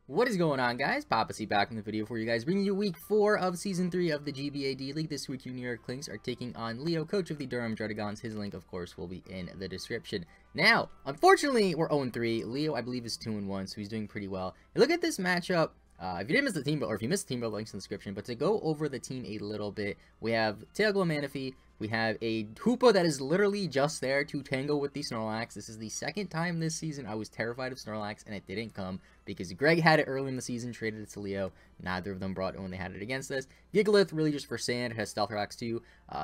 What is going on, guys? PaPaSea back in the video for you guys, bringing you week 4 of season 3 of the GBA D-League. This week, your New York Klinks are taking on Leo, coach of the Durham Druddigons. His link, of course, will be in the description. Now, unfortunately, we're 0-3. Leo, I believe, is 2-1, so he's doing pretty well. And look at this matchup. If you didn't miss the team, or if you missed the team, links in the description. But to go over the team a little bit, we have Tailglow Manaphy. We have a Hoopa that is literally just there to tango with the Snorlax. This is the second time this season I was terrified of Snorlax, and it didn't come because Greg had it early in the season, traded it to Leo. Neither of them brought it when they had it against us. Gigalith, really just for sand. It has Stealth Rocks too.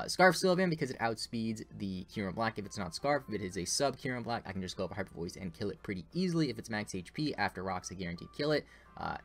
Scarf Sylvan because it outspeeds the Kyurem Black. If it's not Scarf, if it is a sub Kyurem Black, I can just go up a Hyper Voice and kill it pretty easily. If it's max HP, after Rocks, I guaranteed kill it.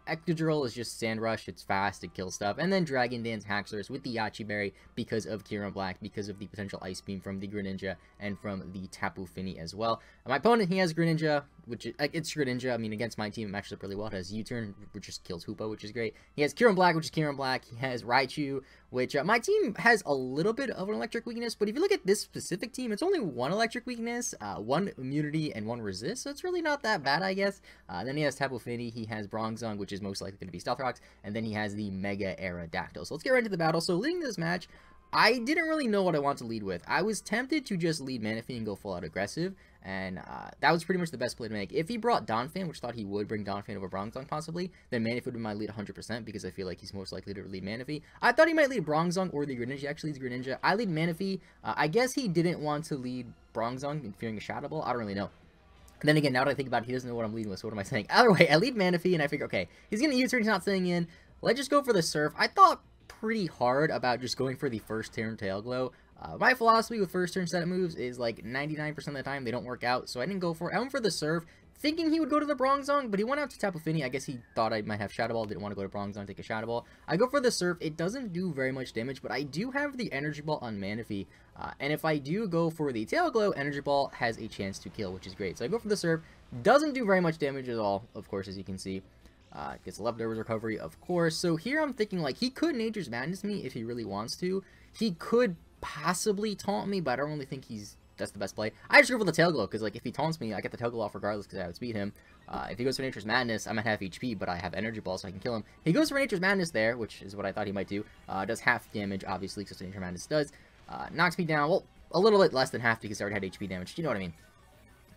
Ectodrill is just Sand Rush, it's fast, it kills stuff. And then Dragon Dance Haxorus with the Yachi Berry because of Kyurem Black, because of the potential Ice Beam from the Greninja and from the Tapu Fini as well. My opponent, he has Greninja, which is, it's Greninja. I mean, against my team, it matches up really well. It has U-Turn, which just kills Hoopa, which is great. He has Kyurem Black, which is Kyurem Black. He has Raichu, which my team has a little bit of an electric weakness, but if you look at this specific team, it's only one electric weakness, one immunity, and one resist, so it's really not that bad, I guess. Then he has Tapu Fini, he has Bronzong, which is most likely going to be Stealth Rocks, and then he has the Mega Aerodactyl. So let's get right into the battle. So leading this match, I didn't really know what I want to lead with. I was tempted to just lead Manaphy and go full out aggressive, and that was pretty much the best play to make. If he brought Donphan, which I thought he would bring Donphan over Bronzong possibly, then Manaphy would be my lead 100% because I feel like he's most likely to lead Manaphy. I thought he might lead Bronzong or the Greninja. He actually leads Greninja. I lead Manaphy. I guess he didn't want to lead Bronzong, fearing a Shadow Ball. I don't really know. And then again, now that I think about it, he doesn't know what I'm leading with, so what am I saying? Either way, I lead Manaphy, and I figure, okay, he's going to U-turn, he's not staying in. Let's just go for the Surf. I thought pretty hard about just going for the first turn Tail Glow. My philosophy with first turn setup moves is like 99% of the time they don't work out, so I didn't go for it. I went for the Surf, thinking he would go to the Bronzong, but he went out to Tapu Fini. I guess he thought I might have Shadow Ball, didn't want to go to Bronzong, take a Shadow Ball. I go for the Surf. It doesn't do very much damage, but I do have the Energy Ball on Manaphy, and if I do go for the Tail Glow, Energy Ball has a chance to kill, which is great. So I go for the Surf. Doesn't do very much damage at all, of course, as you can see. Gets a Leftovers recovery, of course. So here I'm thinking, like, he could Nature's Madness me if he really wants to. He could possibly taunt me, but I don't really think that's the best play. I just go for the Tail Glow, because, like, if he taunts me, I get the Tail Glow off regardless, because I outspeed him. If he goes for Nature's Madness, I might have HP, but I have Energy Ball, so I can kill him. He goes for Nature's Madness there, which is what I thought he might do. Does half damage, obviously, because Nature's Madness does. Knocks me down, well, a little bit less than half, because I already had HP damage. Do you know what I mean?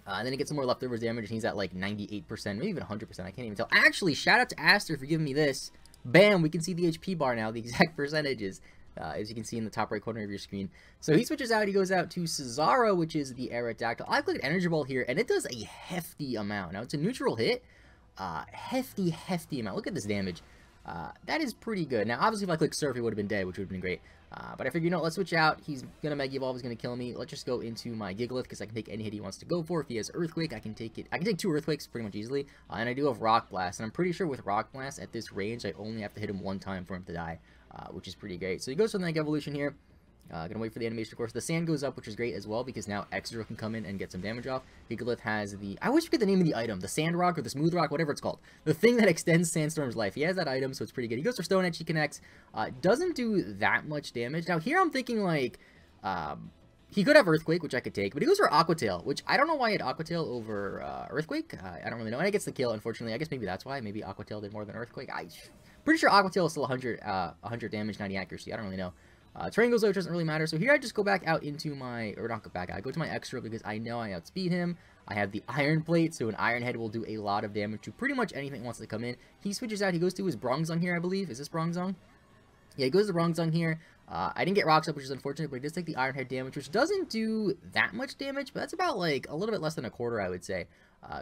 And then he gets some more Leftovers damage, and he's at like 98%, maybe even 100%, I can't even tell. Actually, shout out to Aster for giving me this. Bam, we can see the HP bar now, the exact percentages, as you can see in the top right corner of your screen. So he switches out, he goes out to Cesaro, which is the Aerodactyl. I clicked Energy Ball here, and it does a hefty amount. Now, it's a neutral hit, hefty amount. Look at this damage. That is pretty good. Now, obviously, if I click Surf, he would have been dead, which would have been great. But I figured, you know, let's switch out. He's going to Mega Evolve, he's going to kill me. Let's just go into my Gigalith, because I can take any hit he wants to go for. If he has Earthquake, I can take it. I can take 2 Earthquakes pretty much easily. And I do have Rock Blast. And I'm pretty sure with Rock Blast, at this range, I only have to hit him 1 time for him to die, which is pretty great. So he goes for the Mega Evolution here. Gonna wait for the animation, of course. The sand goes up, which is great as well, because now Extra can come in and get some damage off. Gigalith has the... I always forget the name of the item. The Sand Rock or the Smooth Rock, whatever it's called. The thing that extends Sandstorm's life. He has that item, so it's pretty good. He goes for Stone Edge, he connects. Doesn't do that much damage. Now, here I'm thinking, like... he could have Earthquake, which I could take, but he goes for Aqua Tail, which I don't know why he had Aqua Tail over Earthquake. I don't really know. And it gets the kill, unfortunately. I guess maybe that's why. Maybe Aqua Tail did more than Earthquake. Pretty sure Aqua Tail is still 100 damage, 90 accuracy. I don't really know. Terrain goes out, it doesn't really matter. So here I just go back out into my, or not go back out, I go to my Extra because I know I outspeed him. I have the Iron Plate, so an Iron Head will do a lot of damage to pretty much anything that wants to come in. He switches out, he goes to his Bronzong here, I believe. Is this Bronzong? Yeah, he goes to Bronzong here. I didn't get Rocks up, which is unfortunate, but he does take the Iron Head damage, which doesn't do that much damage, but that's about, like, a little bit less than a quarter, I would say.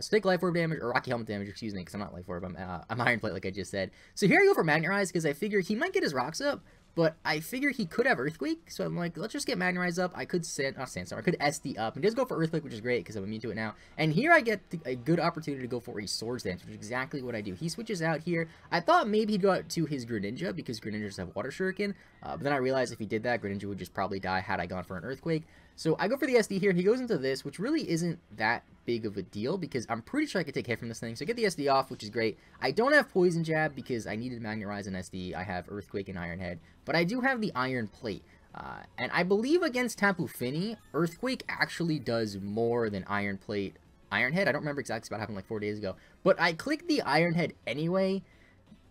So take Life Orb damage, or Rocky Helmet damage, excuse me, because I'm not Life Orb, I'm Iron Plate, like I just said. So here I go for Magnetize, because I figure he might get his Rocks up, but I figure he could have Earthquake, so I'm like, let's just get Magnetize up. I could not Sandstorm, I could SD up, and just go for Earthquake, which is great, because I'm immune to it now. And here I get a good opportunity to go for a Swords Dance, which is exactly what I do. He switches out here. I thought maybe he'd go out to his Greninja, because Greninjas have Water Shuriken, but then I realized if he did that, Greninja would just probably die had I gone for an Earthquake. So I go for the SD here. He goes into this, which really isn't that big of a deal because I'm pretty sure I could take hit from this thing. So I get the SD off, which is great. I don't have Poison Jab because I needed Magnet Rise and SD. I have Earthquake and Iron Head, but I do have the Iron Plate. And I believe against Tapu Fini, Earthquake actually does more than Iron Plate Iron Head. I don't remember exactly, about happened like 4 days ago. But I clicked the Iron Head anyway,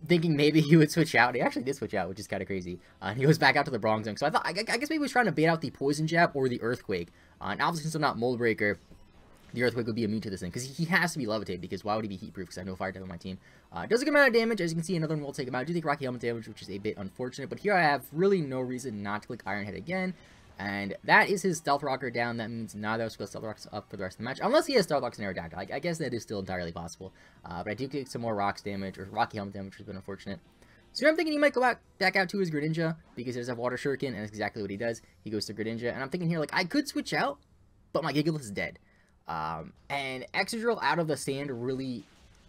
thinking maybe he would switch out. He actually did switch out, which is kind of crazy. And he goes back out to the Bronze Zone. So I guess maybe he was trying to bait out the Poison Jab or the Earthquake. And obviously, since I'm not Mold Breaker, the Earthquake would be immune to this thing, because he has to be Levitate, because why would he be Heat Proof, because I have no Fire type on my team. Does a good amount of damage, as you can see, another one will take him out. I do think Rocky Helmet damage, which is a bit unfortunate, but here I have really no reason not to click Iron Head again, and that is his Stealth Rocker down. That means neither of us Stealth Rocks up for the rest of the match, unless he has Stealth Rocks and Aerodactyl. I guess that is still entirely possible, but I do get some more Rocks damage, or Rocky Helmet damage, which has been unfortunate. So here I'm thinking he might go back out to his Greninja, because he does have Water Shuriken, and that's exactly what he does. He goes to Greninja, and I'm thinking here, like, I could switch out, but my Gigalith is dead. And Excadrill out of the sand really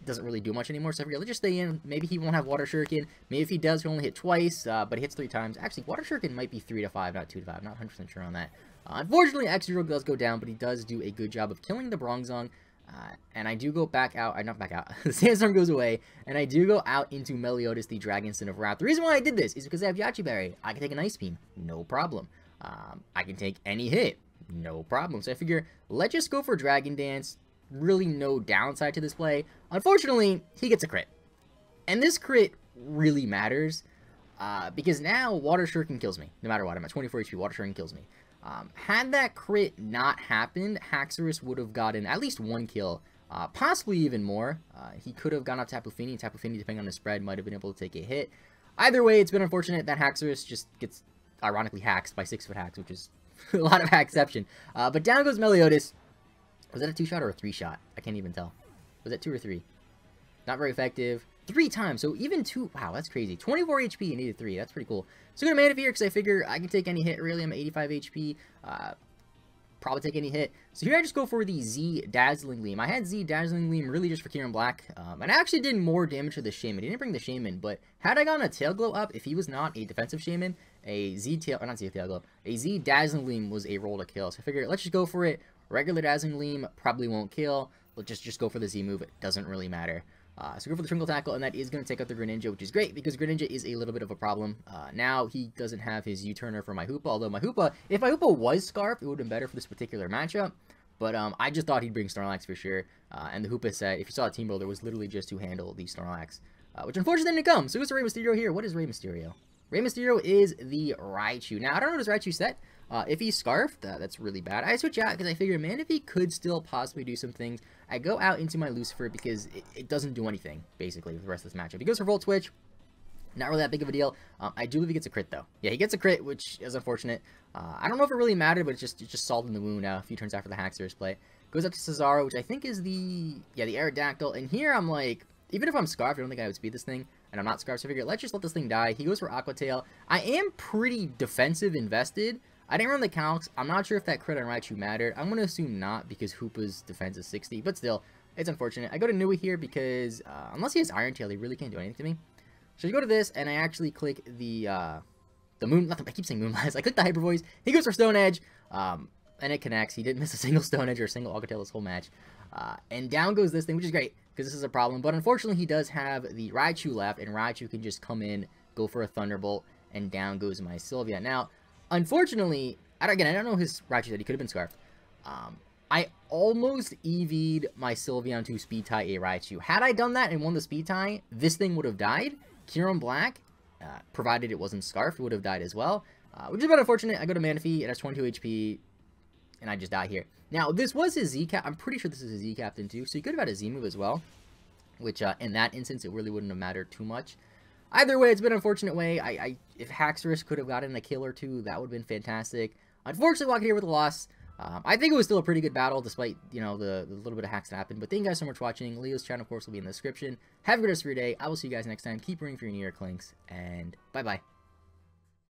doesn't really do much anymore, so I figured let's just stay in. Maybe he won't have Water Shuriken. Maybe if he does, he'll only hit twice, but he hits 3 times. Actually, Water Shuriken might be 3 to 5, not 2 to 5. Not 100% sure on that. Unfortunately, Excadrill does go down, but he does do a good job of killing the Bronzong. And I do go back out, not back out, the Sandstorm goes away, and I do go out into Meliodas, the Dragon Sin of Wrath. The reason why I did this is because I have Yachi Berry. I can take an Ice Beam, no problem. I can take any hit, no problem. So I figure, let's just go for Dragon Dance. Really no downside to this play. Unfortunately, he gets a crit. And this crit really matters, because now Water Shuriken kills me. No matter what, I'm at 24 HP, Water Shuriken kills me. Had that crit not happened, Haxorus would have gotten at least 1 kill, possibly even more. He could have gone up Tapu Fini, and Tapu Fini, depending on his spread, might have been able to take a hit. Either way, it's been unfortunate that Haxorus just gets, ironically, haxed by 6-foot hacks, which is a lot of hackception. But down goes Meliodas. Was that a 2-shot or a 3-shot? I can't even tell. Was that 2 or 3? Not very effective. 3 times, so even 2. Wow, that's crazy. 24 HP and needed 3. That's pretty cool. So I'm going to Manaphy here because I figure I can take any hit, really. I'm at 85 HP. Probably take any hit. So here I just go for the Z Dazzling Gleam. I had Z Dazzling Gleam really just for Kieran Black. And I actually did more damage to the Shaman. He didn't bring the Shaman, but had I gotten a Tail Glow up, if he was not a defensive Shaman, a Z Tail, or not Z Tail Glow, a Z Dazzling Gleam was a roll to kill. So I figured, let's just go for it. Regular Dazzling Gleam probably won't kill. Let's just go for the Z move. It doesn't really matter. So go for the Twinkle Tackle, and that is going to take out the Greninja, which is great, because Greninja is a little bit of a problem. Now he doesn't have his U-turner for my Hoopa, although my Hoopa, if my Hoopa was Scarfed, it would have been better for this particular matchup. But I just thought he'd bring Snorlax for sure. And the Hoopa set, if you saw a Team Builder, was literally just to handle the Snorlax, which unfortunately didn't come. So it's a Rey Mysterio here. What is Rey Mysterio? Rey Mysterio is the Raichu. Now, I don't know what his Raichu set. If he's Scarfed, that's really bad. I switch out because I figure, man, if he could still possibly do some things, I go out into my Lucifer because it doesn't do anything, basically, with the rest of this matchup. He goes for Volt Switch. Not really that big of a deal. I do believe he gets a crit, though. Yeah, he gets a crit, which is unfortunate. I don't know if it really mattered, but it's just salt in the wound now, a few turns after the Haxorus play. Goes up to Cesaro, which I think is the Aerodactyl. And here I'm like, even if I'm Scarfed, I don't think I would speed this thing. And I'm not Scarfed, so I figure, let's just let this thing die. He goes for Aqua Tail. I am pretty defensive invested. I didn't run the calcs. I'm not sure if that crit on Raichu mattered. I'm going to assume not, because Hoopa's defense is 60. But still, it's unfortunate. I go to Nui here because, unless he has Iron Tail, he really can't do anything to me. So you go to this, and I actually click the Moon... I keep saying Moonblast. I click the Hyper Voice. He goes for Stone Edge, and it connects. He didn't miss a single Stone Edge or a single Aqua Tail this whole match. And down goes this thing, which is great, because this is a problem. But unfortunately, he does have the Raichu left, and Raichu can just come in, go for a Thunderbolt, and down goes my Sylvia. Now, unfortunately, again, I don't know his Raichu that he could have been Scarfed. I almost EV'd my Sylveon to Speed Tie a Raichu. Had I done that and won the Speed Tie, this thing would have died. Kieran Black, provided it wasn't Scarfed, would have died as well. Which is a bit unfortunate. I go to Manaphy, it has 22 HP, and I just die here. Now, this was his Z-Cap. I'm pretty sure this is his Z-Captain too, so he could have had a Z-move as well. Which, in that instance, it really wouldn't have mattered too much. Either way, it's been an unfortunate way. If Haxorus could have gotten a kill or two, that would have been fantastic. Unfortunately, walking here with a loss. I think it was still a pretty good battle, despite, you know, the little bit of hacks that happened. But thank you guys so much for watching. Leo's channel, of course, will be in the description. Have a good rest of your day. I will see you guys next time. Keep rooting for your New Year, Klinks, and bye-bye.